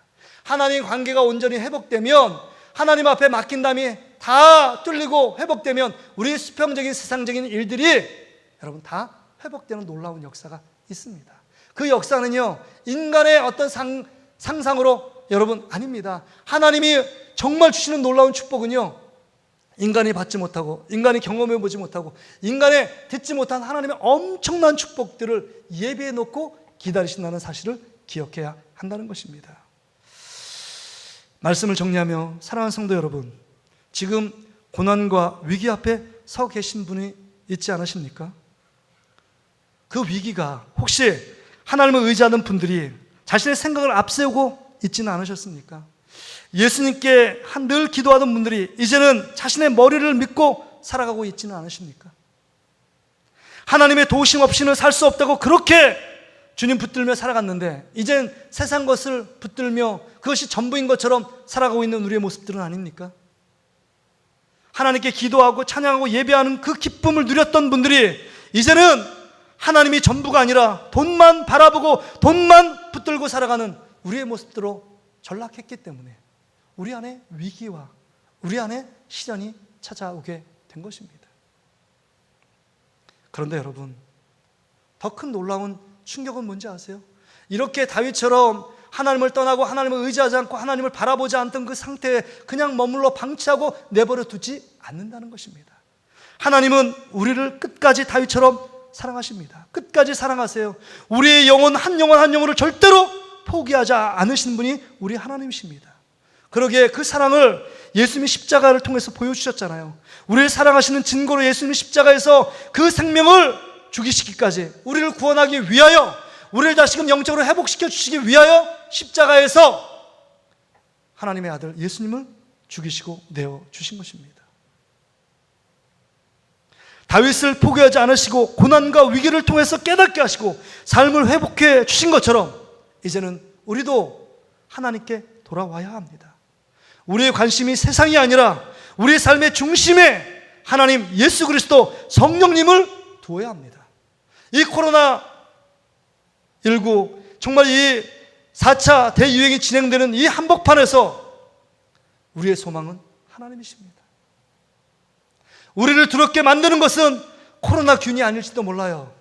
하나님 관계가 온전히 회복되면, 하나님 앞에 맡긴 담이 다 뚫리고 회복되면 우리 수평적인 세상적인 일들이 여러분 다 회복되는 놀라운 역사가 있습니다. 그 역사는요, 인간의 어떤 상상으로 여러분 아닙니다. 하나님이 정말 주시는 놀라운 축복은요, 인간이 받지 못하고 인간이 경험해 보지 못하고 인간이 듣지 못한 하나님의 엄청난 축복들을 예비해 놓고 기다리신다는 사실을 기억해야 한다는 것입니다. 말씀을 정리하며 사랑하는 성도 여러분, 지금 고난과 위기 앞에 서 계신 분이 있지 않으십니까? 그 위기가 혹시 하나님을 의지하는 분들이 자신의 생각을 앞세우고 있지는 않으셨습니까? 예수님께 늘 기도하던 분들이 이제는 자신의 머리를 믿고 살아가고 있지는 않으십니까? 하나님의 도우심 없이는 살 수 없다고 그렇게 주님 붙들며 살아갔는데 이젠 세상 것을 붙들며 그것이 전부인 것처럼 살아가고 있는 우리의 모습들은 아닙니까? 하나님께 기도하고 찬양하고 예배하는 그 기쁨을 누렸던 분들이 이제는 하나님이 전부가 아니라 돈만 바라보고 돈만 붙들고 살아가는 우리의 모습들로 전락했기 때문에 우리 안에 위기와 우리 안에 시련이 찾아오게 된 것입니다. 그런데 여러분, 더 큰 놀라운 충격은 뭔지 아세요? 이렇게 다윗처럼 하나님을 떠나고 하나님을 의지하지 않고 하나님을 바라보지 않던 그 상태에 그냥 머물러 방치하고 내버려 두지 않는다는 것입니다. 하나님은 우리를 끝까지 다윗처럼 사랑하십니다. 끝까지 사랑하세요. 우리의 영혼 한 영혼을 절대로 포기하지 않으시는 분이 우리 하나님이십니다. 그러기에 그 사랑을 예수님이 십자가를 통해서 보여주셨잖아요. 우리를 사랑하시는 증거로 예수님이 십자가에서 그 생명을 죽이시기까지 우리를 구원하기 위하여, 우리를 다시금 영적으로 회복시켜 주시기 위하여 십자가에서 하나님의 아들 예수님을 죽이시고 내어주신 것입니다. 다윗을 포기하지 않으시고 고난과 위기를 통해서 깨닫게 하시고 삶을 회복해 주신 것처럼 이제는 우리도 하나님께 돌아와야 합니다. 우리의 관심이 세상이 아니라 우리의 삶의 중심에 하나님 예수 그리스도 성령님을 두어야 합니다. 이 코로나19 정말 이 4차 대유행이 진행되는 이 한복판에서 우리의 소망은 하나님이십니다. 우리를 두렵게 만드는 것은 코로나균이 아닐지도 몰라요.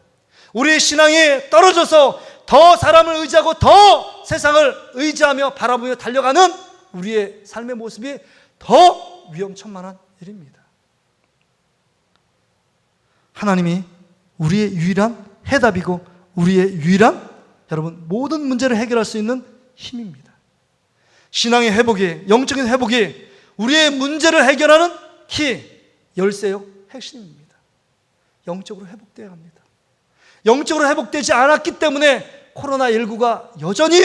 우리의 신앙이 떨어져서 더 사람을 의지하고 더 세상을 의지하며 바라보며 달려가는 우리의 삶의 모습이 더 위험천만한 일입니다. 하나님이 우리의 유일한 해답이고 우리의 유일한 여러분 모든 문제를 해결할 수 있는 힘입니다. 신앙의 회복이, 영적인 회복이 우리의 문제를 해결하는 키, 열쇠요, 핵심입니다. 영적으로 회복되어야 합니다. 영적으로 회복되지 않았기 때문에 코로나19가 여전히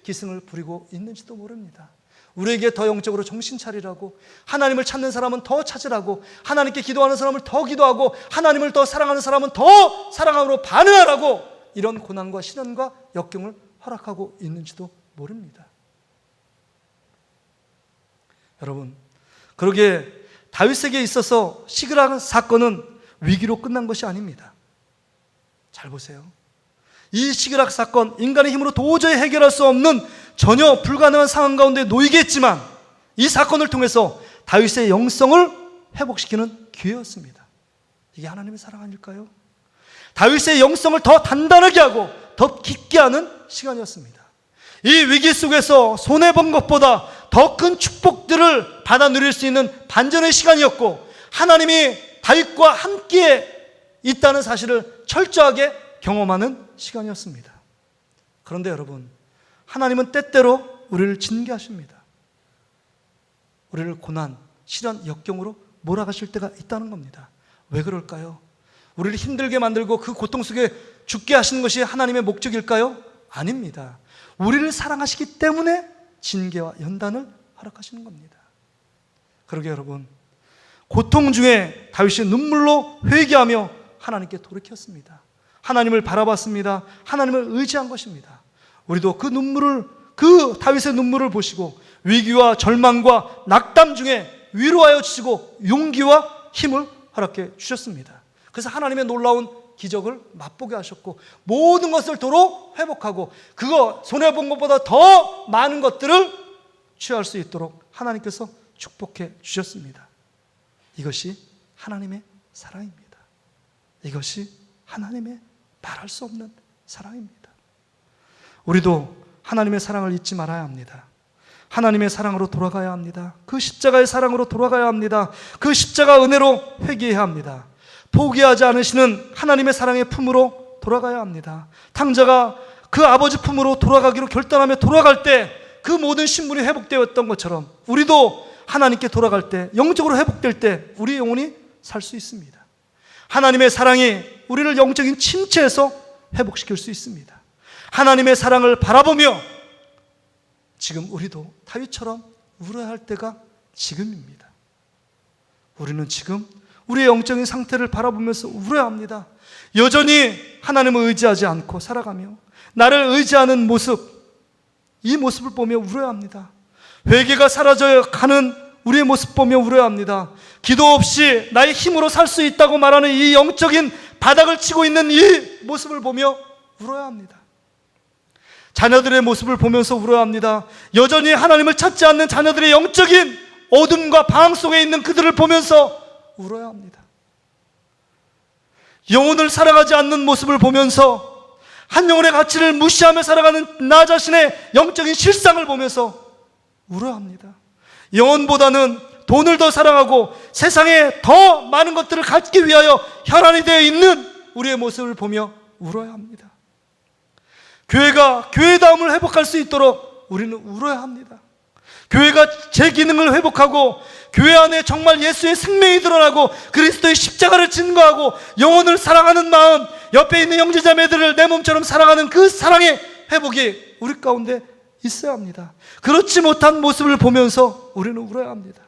기승을 부리고 있는지도 모릅니다. 우리에게 더 영적으로 정신 차리라고, 하나님을 찾는 사람은 더 찾으라고, 하나님께 기도하는 사람을 더 기도하고, 하나님을 더 사랑하는 사람은 더 사랑함으로 반응하라고 이런 고난과 시련과 역경을 허락하고 있는지도 모릅니다. 여러분, 그러기에 다윗에게 있어서 시그락 사건은 위기로 끝난 것이 아닙니다. 잘 보세요. 이 시그락 사건, 인간의 힘으로 도저히 해결할 수 없는 전혀 불가능한 상황 가운데 놓이겠지만 이 사건을 통해서 다윗의 영성을 회복시키는 기회였습니다. 이게 하나님의 사랑 아닐까요? 다윗의 영성을 더 단단하게 하고 더 깊게 하는 시간이었습니다. 이 위기 속에서 손해본 것보다 더 큰 축복들을 받아 누릴 수 있는 반전의 시간이었고, 하나님이 다윗과 함께 있다는 사실을 철저하게 경험하는 시간이었습니다. 그런데 여러분, 하나님은 때때로 우리를 징계하십니다. 우리를 고난, 시련, 역경으로 몰아가실 때가 있다는 겁니다. 왜 그럴까요? 우리를 힘들게 만들고 그 고통 속에 죽게 하시는 것이 하나님의 목적일까요? 아닙니다. 우리를 사랑하시기 때문에 징계와 연단을 허락하시는 겁니다. 그러게 여러분, 고통 중에 다윗이 눈물로 회개하며 하나님께 돌이켰습니다. 하나님을 바라봤습니다. 하나님을 의지한 것입니다. 우리도 그 다윗의 눈물을 보시고 위기와 절망과 낙담 중에 위로하여 주시고 용기와 힘을 허락해 주셨습니다. 그래서 하나님의 놀라운 기적을 맛보게 하셨고 모든 것을 도로 회복하고 그거 손해본 것보다 더 많은 것들을 취할 수 있도록 하나님께서 축복해 주셨습니다. 이것이 하나님의 사랑입니다. 이것이 하나님의 말할 수 없는 사랑입니다. 우리도 하나님의 사랑을 잊지 말아야 합니다. 하나님의 사랑으로 돌아가야 합니다. 그 십자가의 사랑으로 돌아가야 합니다. 그 십자가 은혜로 회개해야 합니다. 포기하지 않으시는 하나님의 사랑의 품으로 돌아가야 합니다. 탕자가 그 아버지 품으로 돌아가기로 결단하며 돌아갈 때 그 모든 신분이 회복되었던 것처럼 우리도 하나님께 돌아갈 때, 영적으로 회복될 때 우리 영혼이 살 수 있습니다. 하나님의 사랑이 우리를 영적인 침체에서 회복시킬 수 있습니다. 하나님의 사랑을 바라보며 지금 우리도 다윗처럼 울어야 할 때가 지금입니다. 우리는 지금 우리의 영적인 상태를 바라보면서 울어야 합니다. 여전히 하나님을 의지하지 않고 살아가며 나를 의지하는 모습, 이 모습을 보며 울어야 합니다. 회개가 사라져 가는 우리의 모습 보며 울어야 합니다. 기도 없이 나의 힘으로 살 수 있다고 말하는 이 영적인 바닥을 치고 있는 이 모습을 보며 울어야 합니다. 자녀들의 모습을 보면서 울어야 합니다. 여전히 하나님을 찾지 않는 자녀들의 영적인 어둠과 방황 속에 있는 그들을 보면서 울어야 합니다. 영혼을 살아가지 않는 모습을 보면서 한 영혼의 가치를 무시하며 살아가는 나 자신의 영적인 실상을 보면서 울어야 합니다. 영혼보다는 돈을 더 사랑하고 세상에 더 많은 것들을 갖기 위하여 혈안이 되어 있는 우리의 모습을 보며 울어야 합니다. 교회가 교회다움을 회복할 수 있도록 우리는 울어야 합니다. 교회가 제 기능을 회복하고 교회 안에 정말 예수의 생명이 드러나고 그리스도의 십자가를 증거하고 영혼을 사랑하는 마음, 옆에 있는 형제자매들을 내 몸처럼 사랑하는 그 사랑의 회복이 우리 가운데 있어야 합니다. 그렇지 못한 모습을 보면서 우리는 울어야 합니다.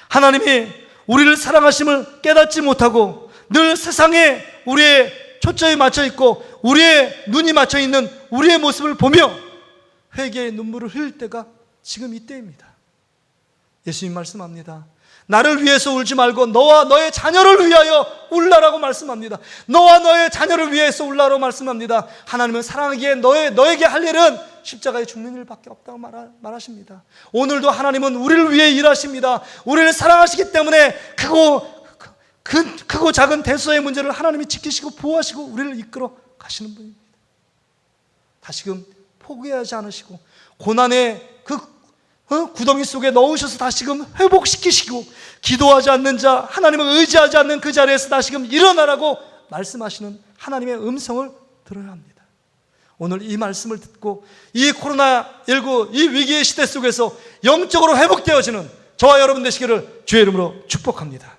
하나님이 우리를 사랑하심을 깨닫지 못하고 늘 세상에 우리의 초점이 맞춰 있고 우리의 눈이 맞춰 있는 우리의 모습을 보며 회개의 눈물을 흘릴 때가 지금 이때입니다. 예수님 말씀합니다. 나를 위해서 울지 말고 너와 너의 자녀를 위하여 울라라고 말씀합니다. 너와 너의 자녀를 위해서 울라라고 말씀합니다. 하나님은 사랑하기에 너에게 할 일은 십자가에 죽는 일밖에 없다고 말하십니다. 오늘도 하나님은 우리를 위해 일하십니다. 우리를 사랑하시기 때문에 크고 작은 대소의 문제를 하나님이 지키시고 보호하시고 우리를 이끌어 가시는 분입니다. 다시금 포기하지 않으시고 고난의 구덩이 속에 넣으셔서 다시금 회복시키시고 기도하지 않는 자, 하나님을 의지하지 않는 그 자리에서 다시금 일어나라고 말씀하시는 하나님의 음성을 들어야 합니다. 오늘 이 말씀을 듣고 이 코로나19 이 위기의 시대 속에서 영적으로 회복되어지는 저와 여러분 되시기를 주의 이름으로 축복합니다.